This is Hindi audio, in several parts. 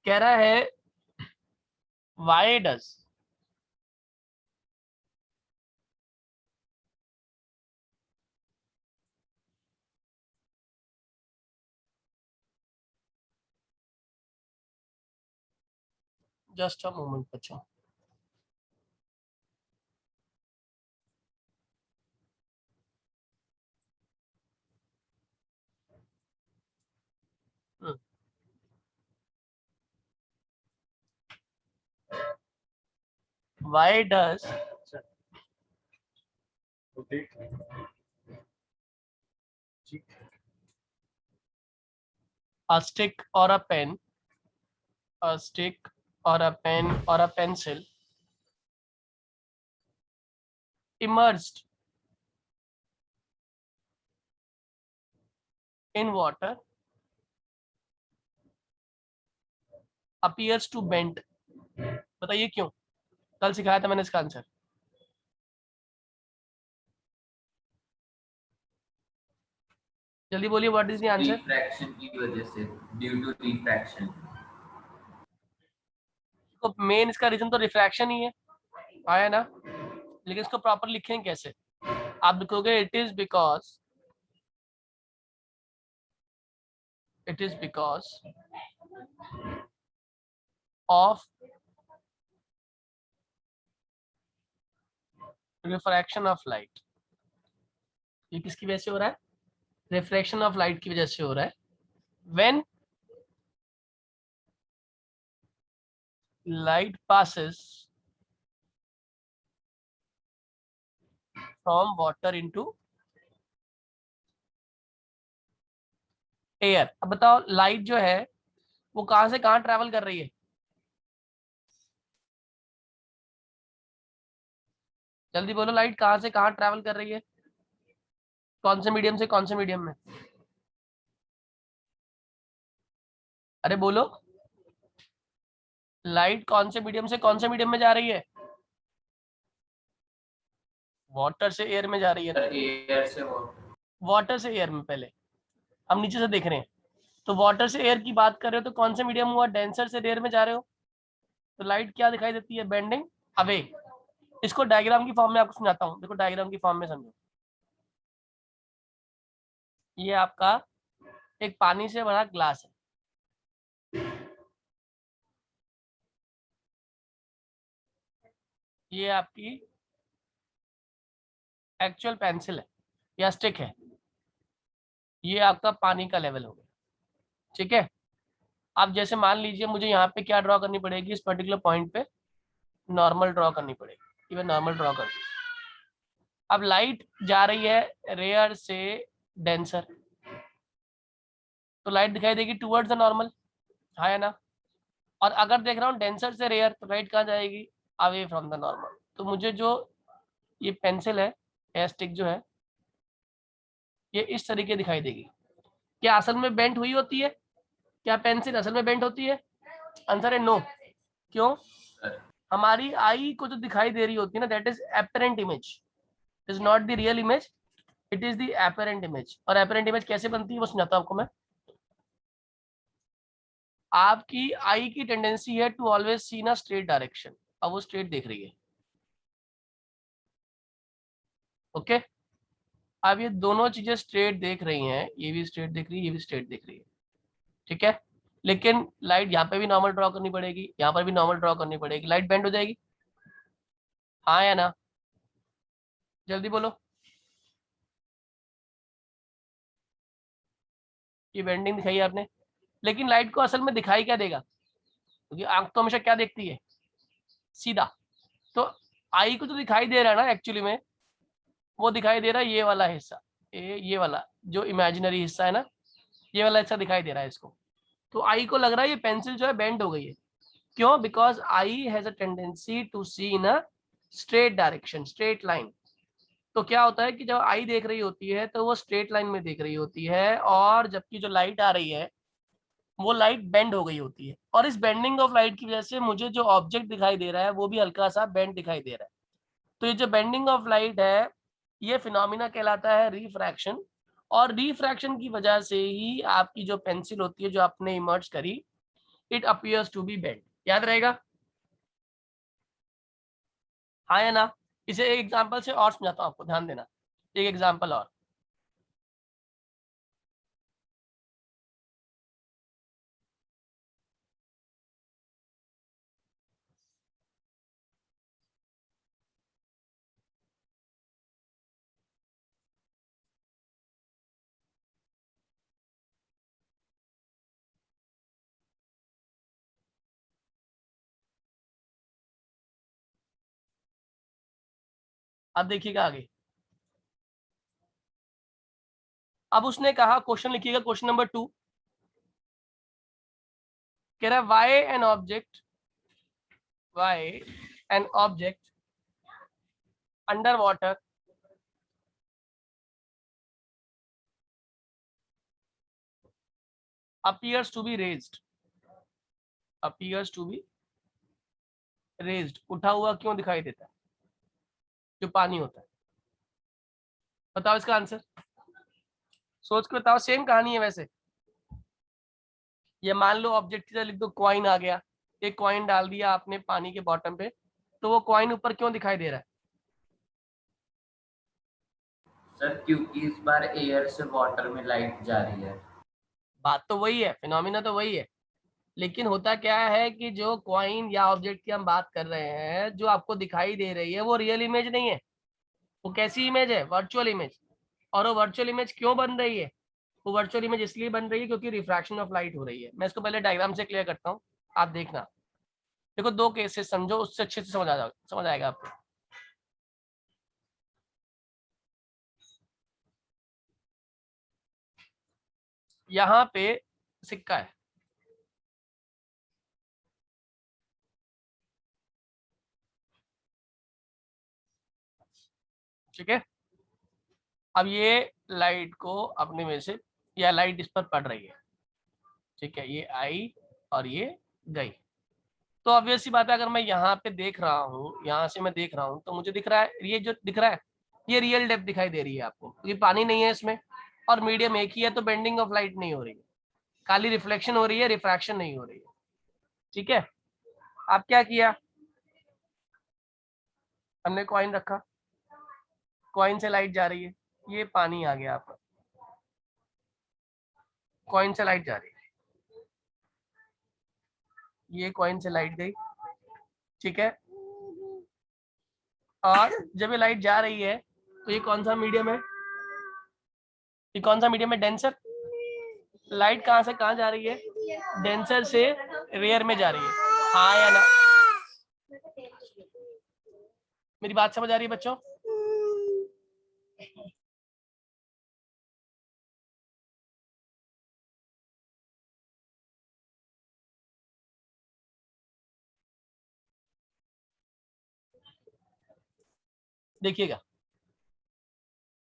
कह रहा है why does just a moment बच्चों। Why does a stick or a pen, a stick or a pen or a pencil immersed in water appears to bend। बताइए क्यों? कल सिखाया था मैंने इसका आंसर। जल्दी बोलिए, what is the answer? Refraction की वजह से, ड्यू टू रिफ्रैक्शन। तो मेन इसका रीजन तो रिफ्रैक्शन ही है, आया ना। लेकिन इसको प्रॉपर लिखेंगे कैसे? आप लिखोगे it is because of refraction of light. ये किसकी वजह से हो रहा है? रिफ्रैक्शन ऑफ लाइट की वजह से हो रहा है। When light passes from water into air। अब बताओ लाइट जो है वो कहां से कहां ट्रेवल कर रही है? जल्दी बोलो, लाइट कहां से कहां ट्रेवल कर रही है? कौन से मीडियम से कौन से मीडियम में? अरे बोलो, लाइट कौन से मीडियम से कौन से मीडियम में जा रही है? वाटर से एयर में जा रही है ना। एयर से वाटर से एयर में। पहले हम नीचे से देख रहे हैं, तो वाटर से एयर की बात कर रहे हो तो कौन से मीडियम हुआ? डेंसर से रेयर में जा रहे हो, तो लाइट क्या दिखाई देती है? Bending away. इसको डायग्राम की फॉर्म में आपको समझाता हूँ, देखो डायग्राम की फॉर्म में समझो। ये आपका एक पानी से भरा ग्लास है, ये आपकी एक्चुअल पेंसिल है या स्टिक है, ये आपका पानी का लेवल हो गया। ठीक है, अब जैसे मान लीजिए मुझे यहाँ पे क्या ड्रॉ करनी पड़ेगी? इस पर्टिकुलर पॉइंट पे नॉर्मल ड्रॉ करनी पड़ेगी। ये नॉर्मल ड्रॉ कर दी। अब लाइट जा रही है रेयर से डेंसर, तो लाइट दिखाई देगी टुवर्ड्स द नॉर्मल, हाँ या ना। और अगर देख रहा हूँ डेंसर से रेयर, तो लाइट कहाँ जाएगी? Away from the normal. तो मुझे जो ये पेंसिल है या स्टिक जो है, ये इस तरीके दिखाई देगी। क्या असल में बेंट हुई होती है? क्या पेंसिल असल में बेंट होती है? आंसर है नो। क्यों? हमारी आई को जो दिखाई दे रही होती है ना, that is apparent image, is not the real image, it is the apparent image. और एपरेंट इमेज कैसे बनती है वो समझाता हूं आपको मैं। आपकी आई की टेंडेंसी है टू ऑलवेज सी ना स्ट्रेट डायरेक्शन, अब वो स्ट्रेट देख रही है। ओके, अब ये दोनों चीजें स्ट्रेट देख रही हैं, ये भी स्ट्रेट देख रही है, ये भी स्ट्रेट देख रही है। ठीक है, लेकिन लाइट यहाँ पे भी नॉर्मल ड्रॉ करनी पड़ेगी, यहाँ पर भी नॉर्मल ड्रॉ करनी पड़ेगी, लाइट बेंड हो जाएगी, हाँ या ना? जल्दी बोलो। ये बेंडिंग दिखाई है आपने, लेकिन लाइट को असल में दिखाई क्या देगा? क्योंकि आंख तो हमेशा क्या देखती है? सीधा। तो आई को तो दिखाई दे रहा है ना एक्चुअली में, वो दिखाई दे रहा है ये वाला हिस्सा, ये वाला जो इमेजिनरी हिस्सा है ना, ये वाला हिस्सा दिखाई दे रहा है इसको। तो आई को लग रहा है ये पेंसिल जो है बेंड हो गई है। क्यों? Because I has a tendency to see in a straight direction, straight line. तो क्या होता है कि जब आई देख रही होती है तो वो स्ट्रेट लाइन में देख रही होती है, और जबकि जो लाइट आ रही है वो लाइट बेंड हो गई होती है। और इस बेंडिंग ऑफ लाइट की वजह से मुझे जो ऑब्जेक्ट दिखाई दे रहा है वो भी हल्का सा बेंड दिखाई दे रहा है। तो ये जो बेंडिंग ऑफ लाइट है, ये फिनोमिना कहलाता है रिफ्रैक्शन। और रिफ्रैक्शन की वजह से ही आपकी जो पेंसिल होती है जो आपने इमर्ज करी, it appears to be bent. याद रहेगा, हाँ या ना? इसे एक एग्जांपल से और समझाता हूँ आपको, ध्यान देना, एक एग्जांपल और। अब देखिएगा आगे, अब उसने कहा, क्वेश्चन लिखिएगा, क्वेश्चन नंबर 2 कह रहा है why an object under water appears to be raised, उठा हुआ क्यों दिखाई देता है, जो पानी होता है। बताओ इसका आंसर, सोच के बताओ, सेम कहानी है वैसे। ये मान लो ऑब्जेक्ट की तरह लिख दो, कॉइन आ गया, एक कॉइन डाल दिया आपने पानी के बॉटम पे, तो वो कॉइन ऊपर क्यों दिखाई दे रहा है? सर क्योंकि इस बार एयर से वाटर में लाइट जा रही है। बात तो वही है, फिनोमिना तो वही है, लेकिन होता क्या है कि जो कॉइन या ऑब्जेक्ट की हम बात कर रहे हैं, जो आपको दिखाई दे रही है वो रियल इमेज नहीं है, वो कैसी इमेज है, वर्चुअल इमेज। और वो वर्चुअल इमेज क्यों बन रही है? वो वर्चुअल इमेज इसलिए बन रही है क्योंकि रिफ्रैक्शन ऑफ लाइट हो रही है। मैं इसको पहले डायग्राम से क्लियर करता हूँ, आप देखना। देखो, दो केसेस समझो, उससे अच्छे से समझ आएगा आपको। यहाँ पे सिक्का है, ठीक है। अब ये लाइट को अपने में से, या लाइट इस पर पड़ रही है, ठीक है, ये आई और ये गई। तो ऑब्वियस सी बात है, अगर मैं यहाँ पे देख रहा हूँ, यहाँ से मैं देख रहा हूँ, तो मुझे दिख रहा है, ये जो दिख रहा है ये रियल डेप्थ दिखाई दे रही है आपको, क्योंकि पानी नहीं है इसमें और मीडियम एक ही है, तो बेंडिंग ऑफ लाइट नहीं हो रही है, खाली रिफ्लेक्शन हो रही है, रिफ्रैक्शन नहीं हो रही है, ठीक है। आप क्या किया, हमने कॉइन रखा, कॉइन से लाइट जा रही है, ये पानी आ गया आपका, कॉइन से लाइट जा रही है, ये कॉइन से लाइट गई, ठीक है। और जब ये लाइट जा रही है तो ये कौन सा मीडियम है, ये कौन सा मीडियम है, डेंसर। लाइट कहाँ से कहाँ जा रही है, डेंसर से रेयर में जा रही है, हाँ या ना? मेरी बात समझ आ रही है बच्चों? देखिएगा,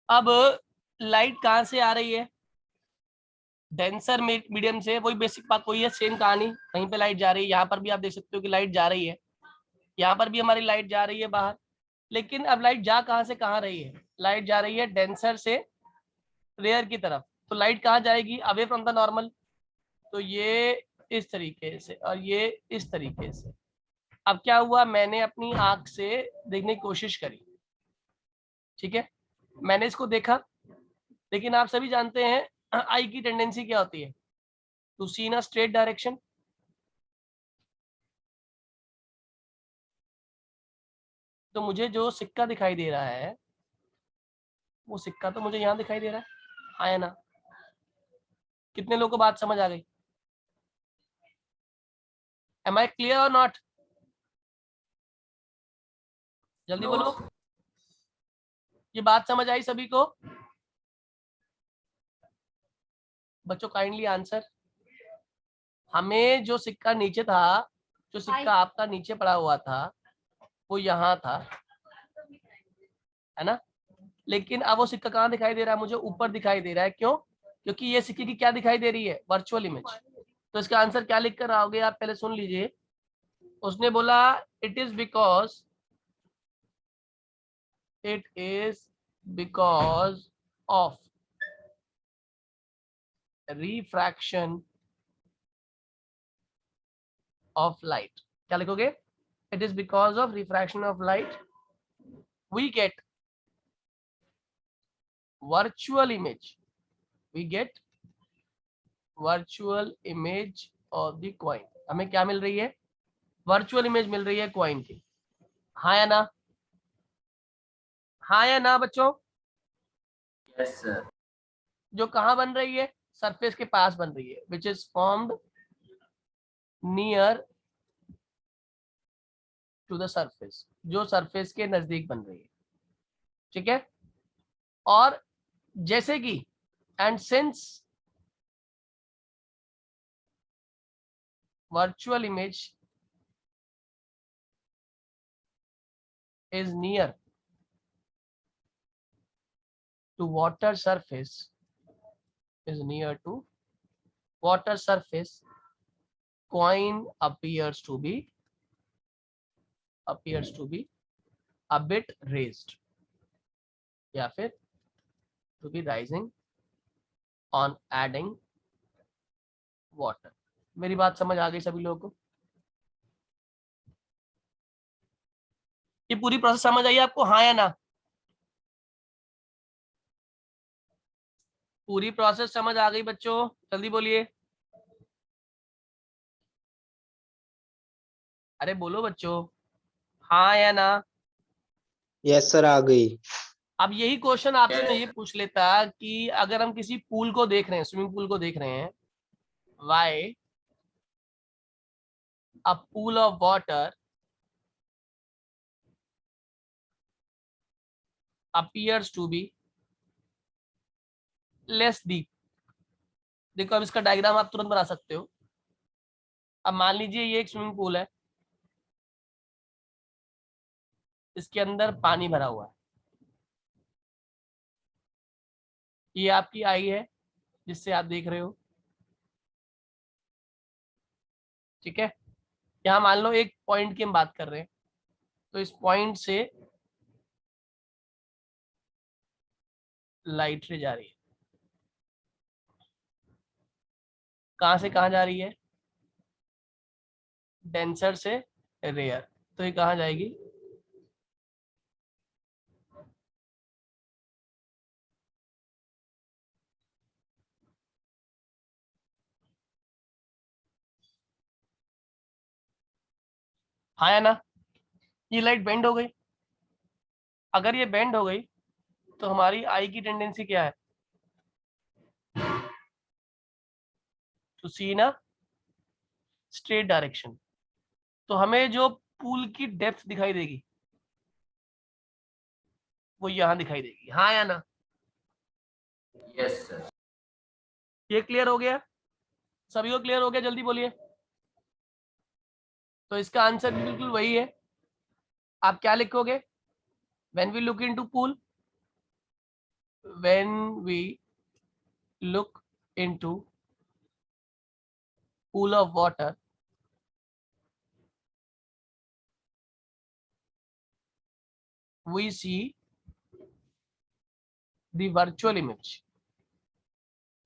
अब लाइट कहाँ से आ रही है, डेंसर मीडियम से, वही बेसिक बात वही है, सेम कहानी, कहीं पे लाइट जा रही है, यहाँ पर भी आप देख सकते हो कि लाइट जा रही है, यहाँ पर भी हमारी लाइट जा रही है बाहर। लेकिन अब लाइट जा कहाँ से कहाँ रही है, लाइट जा रही है डेंसर से रेयर की तरफ, तो लाइट कहाँ जाएगी, अवे फ्रॉम द नॉर्मल, तो ये इस तरीके से और ये इस तरीके से। अब क्या हुआ, मैंने अपनी आंख से देखने की कोशिश करी, ठीक है, मैंने इसको देखा, लेकिन आप सभी जानते हैं आई की टेंडेंसी क्या होती है, to see in a straight direction. तो मुझे जो सिक्का दिखाई दे रहा है, वो सिक्का तो मुझे यहाँ दिखाई दे रहा है, हाँ या ना? कितने लोगों को बात समझ आ गई? एम आई क्लियर और नॉट? जल्दी नो बोलो, ये बात समझ आई सभी को? बच्चों काइंडली आंसर। हमें जो सिक्का नीचे था, जो सिक्का आपका नीचे पड़ा हुआ था, वो यहाँ था, है ना? लेकिन अब वो सिक्का कहाँ दिखाई दे रहा है, मुझे ऊपर दिखाई दे रहा है, क्यों? क्योंकि ये सिक्के की क्या दिखाई दे रही है, वर्चुअल इमेज। तो इसका आंसर क्या लिख कर आओगे आप, पहले सुन लीजिए। उसने बोला it is because of refraction of light, क्या लिखोगे? It is because of refraction of light we get virtual image, we get virtual image of the coin. हमें क्या मिल रही है? वर्चुअल इमेज मिल रही है कॉइन की। हाँ या ना? हाँ या ना बच्चों? Yes sir. जो कहाँ बन रही है? सरफेस के पास बन रही है, which is formed near to the surface, जो सरफेस के नजदीक बन रही है। ठीक है। और जैसे कि and since virtual image is near to water surface, is near to water surface, coin appears to be a bit raised या फिर to be rising on adding water। मेरी बात समझ आ गई सभी लोगों को? ये पूरी प्रोसेस समझ आई आपको, हाँ या ना? पूरी प्रोसेस समझ आ गई बच्चों? जल्दी बोलिए, अरे बोलो बच्चों, हाँ या ना? यस सर, आ गई। अब यही क्वेश्चन आपसे मैं Yes. ये पूछ लेता कि अगर हम किसी पूल को देख रहे हैं, स्विमिंग पूल को देख रहे हैं, why a pool of water appears to be less deep। देखो अब इसका डायग्राम आप तुरंत बना सकते हो। अब मान लीजिए ये एक स्विमिंग पूल है, इसके अंदर पानी भरा हुआ है, ये आपकी आई है जिससे आप देख रहे हो। ठीक है। यहाँ मान लो एक पॉइंट की हम बात कर रहे हैं, तो इस पॉइंट से लाइट रे जा रही है, कहाँ से कहाँ जा रही है? डेंसर से रेयर। तो ये कहाँ जाएगी? हाँ या ना? ये लाइट बेंड हो गई। अगर ये बेंड हो गई तो हमारी आई की टेंडेंसी क्या है? To see in a straight direction. तो हमें जो पूल की डेप्थ दिखाई देगी वो यहाँ दिखाई देगी, हाँ या ना? Yes sir. ये क्लियर हो गया? सभी को क्लियर हो गया? जल्दी बोलिए। तो इसका आंसर भी बिल्कुल वही है। आप क्या लिखोगे? When we look into pool, when we look into pool of water, we see the virtual image.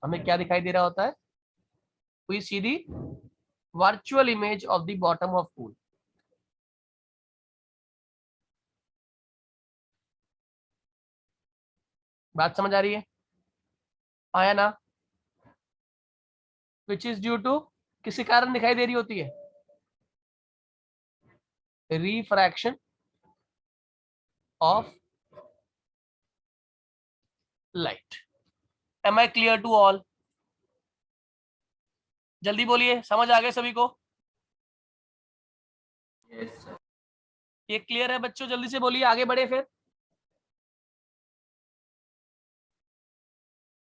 हमें क्या दिखाई दे रहा होता है? We see the virtual image of the bottom of pool. बात समझ आ रही है? आया ना? विच इज ड्यू टू, किसी कारण दिखाई दे रही होती है? Refraction of light. Am I clear to all? जल्दी बोलिए, समझ आ गए सभी को? Yes sir. ये क्लियर है बच्चों? जल्दी से बोलिए, आगे बढ़े फिर।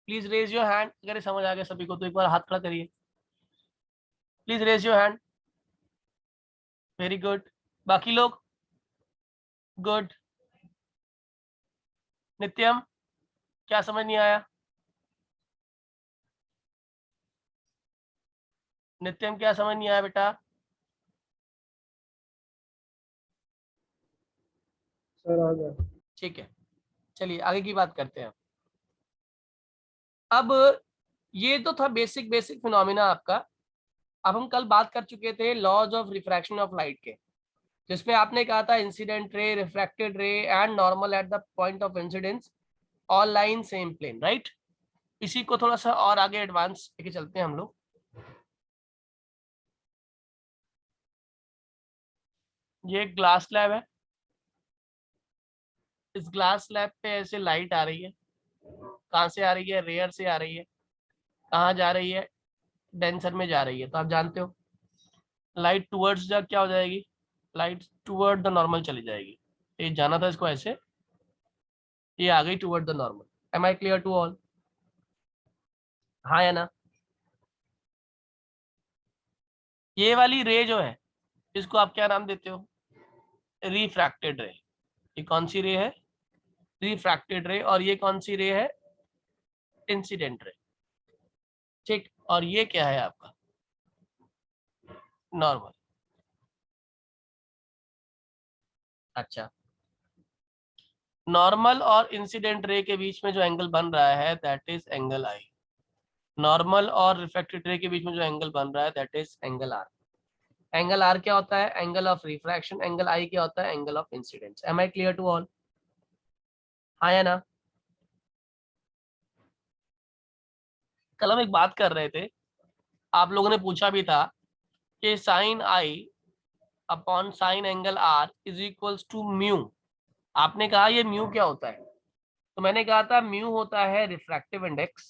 प्लीज रेज योर हैंड अगर ये समझ आ गया सभी को, तो एक बार हाथ खड़ा करिए। Please raise your hand. Very good. बाकी लोग? गुड। नित्यम, क्या समझ नहीं आया? नित्यम, क्या समझ नहीं आया बेटा? सर आ गया। ठीक है, चलिए आगे की बात करते हैं। अब ये तो था बेसिक फिनोमिना आपका अब हम कल बात कर चुके थे laws of refraction of light के, जिसपे आपने कहा था incident ray, refracted ray and normal at the point of incidence all line same plane, right. इसी को थोड़ा सा और आगे एडवांस लेके चलते हैं हम लोग। ये एक ग्लास स्लैब है, इस ग्लास स्लैब पे ऐसे लाइट आ रही है, कहाँ से आ रही है? रेयर से आ रही है। कहाँ जा रही है? डेंसर में जा रही है। तो आप जानते हो लाइट टूवर्ड्स जा क्या हो जाएगी? लाइट टूवर्ड द नॉर्मल चली जाएगी। ये जाना था इसको ऐसे, ये आ गई toward the normal. Am I clear to all? हाँ या ना? ये वाली रे जो है इसको आप क्या नाम देते हो? रिफ्रैक्टेड रे। ये कौन सी रे है? रिफ्रैक्टेड रे। और ये कौन सी रे है? Incident ray. ठीक, और ये क्या है आपका? नॉर्मल। अच्छा, नॉर्मल और इंसिडेंट रे के बीच में जो एंगल बन रहा है that is angle I. Normal और रिफ्रैक्टेड रे के बीच में जो एंगल बन रहा है that is angle R. Angle R क्या होता है? Angle of refraction. Angle I क्या होता है? Angle of incidence. Am I clear to all? हाँ या ना? कल हम एक बात कर रहे थे, आप लोगों ने पूछा भी था कि sine I upon sine angle R is equals to mu. आपने कहा ये म्यू क्या होता है? तो मैंने कहा था म्यू होता है रिफ्रैक्टिव इंडेक्स,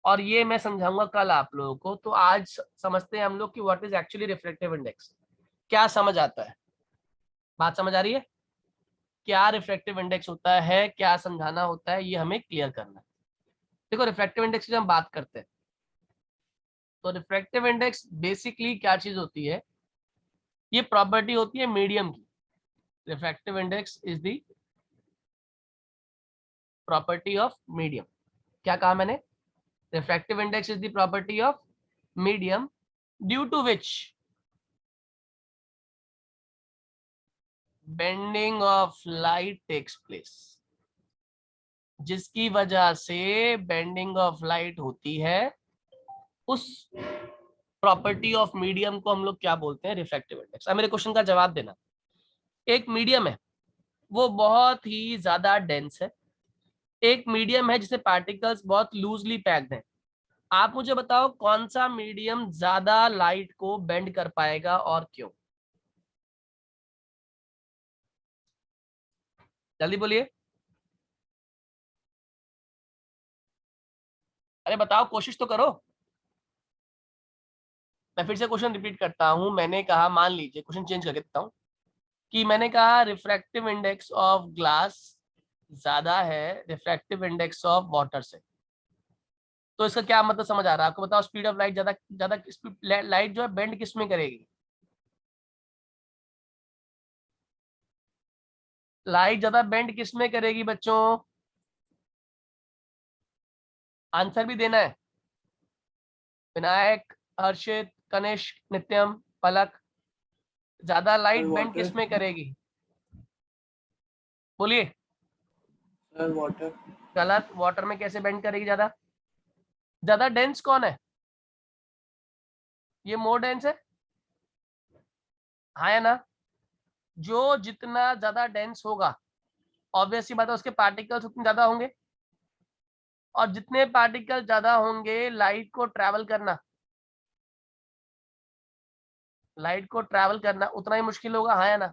और ये मैं समझाऊंगा कल आप लोगों को। तो आज समझते हैं हम लोग कि what is actually refractive index. क्या समझ आता है? बात समझ आ रही है? क्या रिफ्रैक्टिव इंडेक्स होता है, क्या समझाना होता है, ये हमें क्लियर करना है। देखो, रिफ्रैक्टिव इंडेक्स की जब हम बात करते हैं तो रिफ्रैक्टिव इंडेक्स बेसिकली क्या चीज होती है? ये प्रॉपर्टी होती है मीडियम की। Refractive index is the property of medium. क्या कहा मैंने? Refractive index is the property of medium due to which bending of light takes place. जिसकी वजह से बेंडिंग ऑफ लाइट होती है, उस प्रॉपर्टी ऑफ मीडियम को हम लोग क्या बोलते हैं? Refractive index. अब मेरे क्वेश्चन का जवाब देना। एक मीडियम है, वो बहुत ही ज्यादा डेंस है। एक मीडियम है जिसे पार्टिकल्स बहुत लूजली पैक्ड हैं। आप मुझे बताओ कौन सा मीडियम ज्यादा लाइट को बेंड कर पाएगा और क्यों? जल्दी बोलिए। अरे बताओ, कोशिश तो करो। मैं फिर से क्वेश्चन रिपीट करता हूं। मैंने कहा, मान लीजिए क्वेश्चन चेंज करके देता हूं, कि मैंने कहा रिफ्रैक्टिव इंडेक्स ऑफ ग्लास ज्यादा है रिफ्रैक्टिव इंडेक्स ऑफ वाटर से। तो इसका क्या मतलब समझ आ रहा है आपको? बताओ, स्पीड ऑफ लाइट ज्यादा ज्यादा लाइट जो है बेंड किस में करेगी? लाइट ज्यादा बेंड किस में करेगी बच्चों? आंसर भी देना है। विनायक, हर्षित, कनिष्क, नित्यम, पलक, ज्यादा लाइट सर बेंड वाटर। किस में करेगी? बोलिए। Sir water. गलत। वाटर में कैसे बेंड करेगी ज्यादा? ज्यादा डेंस कौन है? ये मोर डेंस है। हाँ या ना? जो जितना ज्यादा डेंस होगा, ऑब्वियस सी बात है, उसके पार्टिकल्स उतने ज्यादा होंगे। और जितने पार्टिकल ज्यादा होंगे, लाइट को ट्रैवल करना उतना ही मुश्किल होगा। हाँ या ना?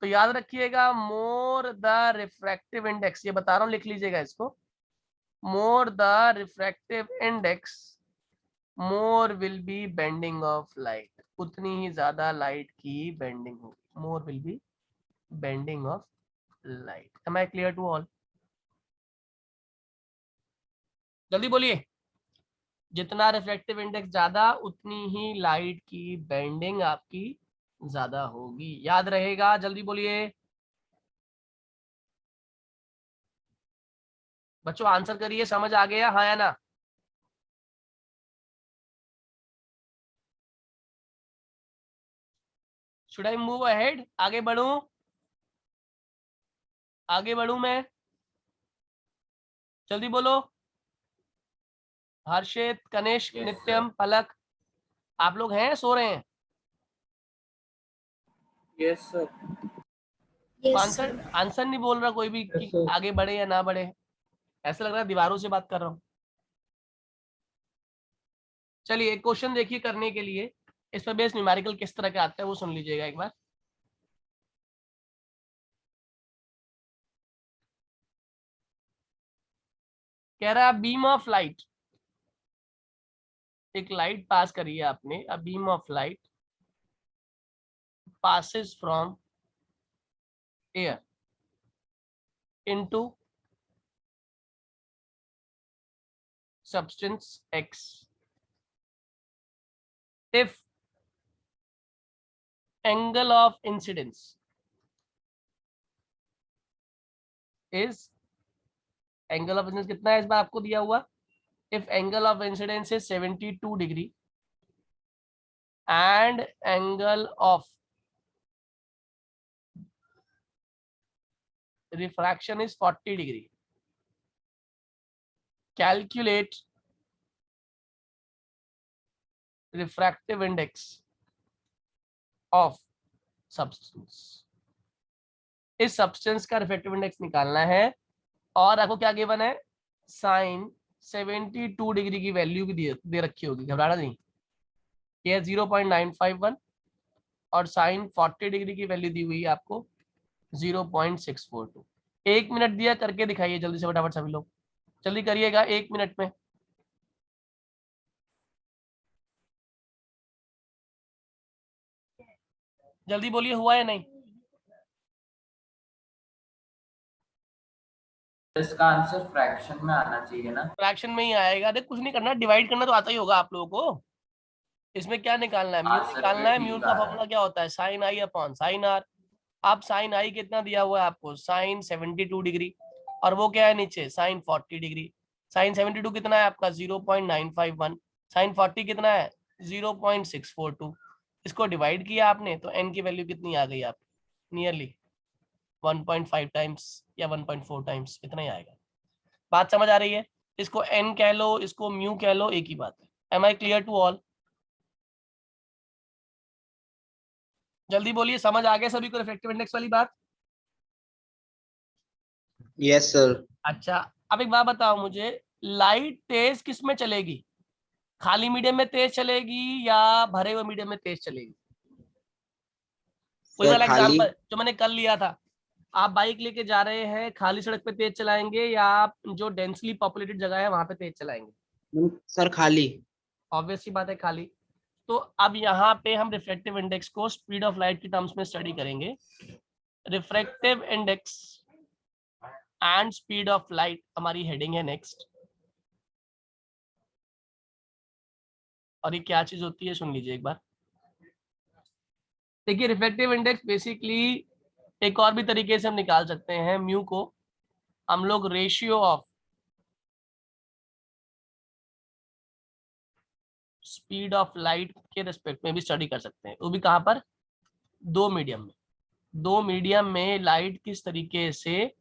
तो याद रखिएगा, मोर द रिफ्रैक्टिव इंडेक्स, ये बता रहा हूं, लिख लीजिएगा इसको। More the refractive index, more will be bending of light. उतनी ही ज्यादा लाइट की बेंडिंग होगी। More will be bending of light. Am I clear to all? जल्दी बोलिए। जितना रिफ्लेक्टिव इंडेक्स ज्यादा, उतनी ही लाइट की बेंडिंग आपकी ज्यादा होगी। याद रहेगा? जल्दी बोलिए बच्चों, आंसर करिए। समझ आ गया? हाँ या ना? Should I move ahead? आगे बढ़ूं? आगे बढ़ूं मैं? जल्दी बोलो। हर्षित, कनिष्क, Yes, नित्यम, पलक, आप लोग हैं, सो रहे हैं? Yes, sir. तो Yes, आंसर sir. आंसर नहीं बोल रहा कोई भी कि आगे बढ़े या ना बढ़े, ऐसा लग रहा है दीवारों से बात कर रहा हूँ। चलिए एक क्वेश्चन देखिए करने के लिए, इस पर बेस न्यूमेरिकल किस तरह का आता है वो सुन लीजिएगा एक बार। कह रहा है बीम ऑफ लाइट, एक लाइट पास करिए आपने, a beam of light passes from air into substance X if angle of incidence is, angle of incidence कितना है इस बार आपको दिया हुआ, if angle of incidence is 72 degree and angle of refraction is 40 degree, calculate refractive index of substance। इस सब्सटेंस का रिफ्रैक्टिव इंडेक्स निकालना है और आपको क्या गिवन है, साइन 72 डिग्री की वैल्यू भी दे रखी होगी, घबराना नहीं, ये 0.951 और साइन 40 डिग्री की वैल्यू दी हुई है आपको 0.642। 1 मिनट दिया, करके दिखाइए जल्दी से फटाफट सभी लोग, जल्दी करिएगा 1 मिनट में। जल्दी बोलिए, हुआ या नहीं? इसका आंसर फ्रैक्शन में आना चाहिए ना? फ्रैक्शन में ही आएगा, देख कुछ नहीं करना, डिवाइड करना तो आता ही होगा आप लोगों को। इसमें क्या निकालना है, म्यू हाँ सर, निकालना है, ये म्यू ठीक का आ रहा फॉर्मूला है। क्या होता है, sine I upon sine R. अब साइन आई कितना दिया हुआ है आपको, साइन 72 डिग्री, और वो क्या है नीचे, साइन 40 डिग्री। साइन 72 कितना है आपका 0.951, साइन 40 कितना है 0.642। इसको डिवाइड किया आपने तो एन की वैल्यू कितनी आ गई आपकी, नियरली 1.5 टाइम्स या 1.4 टाइम्स, इतना ही आएगा। बात समझ आ रही है? इसको एन कह लो, इसको म्यू कह लो, एक ही बात है। Am I clear to all? जल्दी बोलिए, समझ आ गया सभी को रिफ्रैक्टिव इंडेक्स वाली बात? Yes, sir. अच्छा, अब एक बात बताओ मुझे, लाइट तेज किस में चलेगी, खाली मीडियम में तेज चलेगी या भरे हुए मीडियम में तेज चलेगी? वही Sir, वाला खाली। एग्जांपल जो मैंने कल लिया था, आप बाइक लेके जा रहे हैं, खाली सड़क पे तेज चलाएंगे या आप जो डेंसली पॉपुलेटेड जगह है वहां पे तेज चलाएंगे? सर खाली। ऑब्वियस सी बात है, खाली। तो अब यहाँ पे हम रिफ्रैक्टिव इंडेक्स को स्पीड ऑफ लाइट की टर्म्स में स्टडी करेंगे। Refractive index and speed of light हमारी हेडिंग है नेक्स्ट। और ये क्या चीज होती है सुन लीजिए एक बार। देखिए रिफ्रैक्टिव इंडेक्स बेसिकली एक और भी तरीके से हम निकाल सकते हैं, म्यू को हम लोग ratio of speed of light के रिस्पेक्ट में भी स्टडी कर सकते हैं, वो भी कहाँ पर, दो मीडियम में। दो मीडियम में लाइट किस तरीके से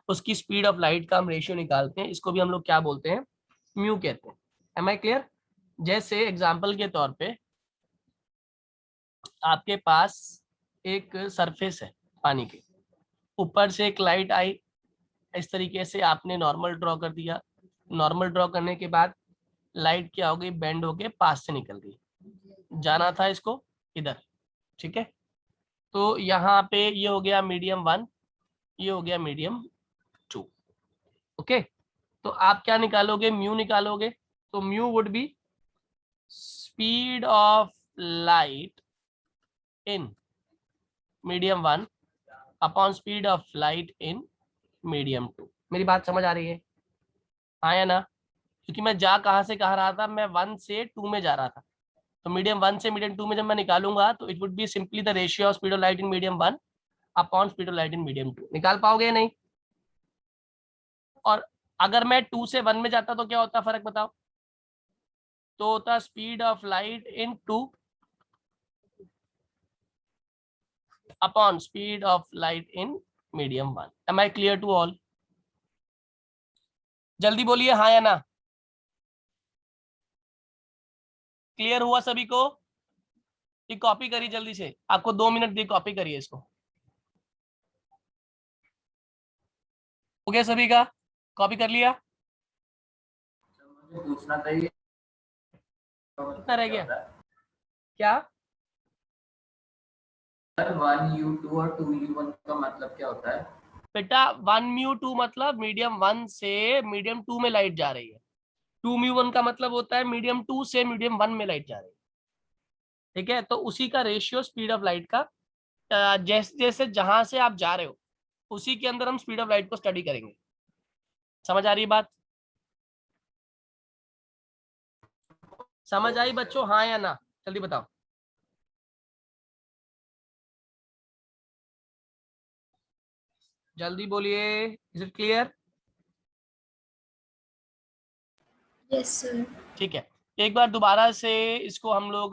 उसकी स्पीड ऑफ लाइट का हम रेशियो निकालते हैं, इसको भी हम लोग क्या बोलते हैं, म्यू कहते हैं। Am I clear? जैसे एग्जांपल के तौर पे आपके पास एक सरफेस है पानी के ऊपर से, एक लाइट आई, इस तरीके से आपने नॉर्मल ड्रॉ कर दिया। नॉर्मल ड्रॉ करने के बाद लाइट क्या हो गई, बेंड होके पास से निकल गई, जाना था इसको इधर, ठीक है। तो यहाँ पे ये हो गया मीडियम 1, ये हो गया मीडियम 2। ओके, तो आप क्या निकालोगे, म्यू निकालोगे। तो mu would be speed of light in medium 1 upon speed of light in medium 2। मेरी बात समझ आ रही है, हाँ या ना? क्योंकि मैं जा कहाँ से कहा रहा था, मैं 1 से 2 में जा रहा था, तो मीडियम 1 से मीडियम 2 में जब मैं निकालूंगा तो it would be simply the ratio of speed of light in medium 1 upon speed of light in medium 2। निकाल पाओगे या नहीं? और अगर मैं 2 से 1 में जाता तो क्या होता, फर्क बताओ? तो होता speed of light in 2 upon speed of light in medium 1। Am I clear to all? जल्दी बोलिए हाँ या ना। क्लियर हुआ सभी को? ये कॉपी करिए जल्दी से, आपको 2 मिनट दिए, कॉपी करिए इसको। हो गया सभी का? कॉपी कर लिया? मुझे पूछना था ये कितना रह गया? क्या? सर 1U2 और 2U1 का मतलब क्या होता है? बेटा 1mu2 मतलब मीडियम 1 से मीडियम 2 में लाइट जा रही है। 2mu1 का मतलब होता है मीडियम 2 से मीडियम 1 में लाइट जा रही है। ठीक है, तो उसी का रेशियो स्पीड ऑफ लाइट का जैसे जैसे जहां से आप जा रहे हो उसी के अंदर हम स्पीड ऑफ लाइट को स्टडी करेंगे। समझ आ रही है बात? समझ आई बच्चों, हाँ या ना? जल्दी बताओ। जल्दी बोलिए, is it clear? Yes sir. ठीक है, एक बार दोबारा से इसको हम लोग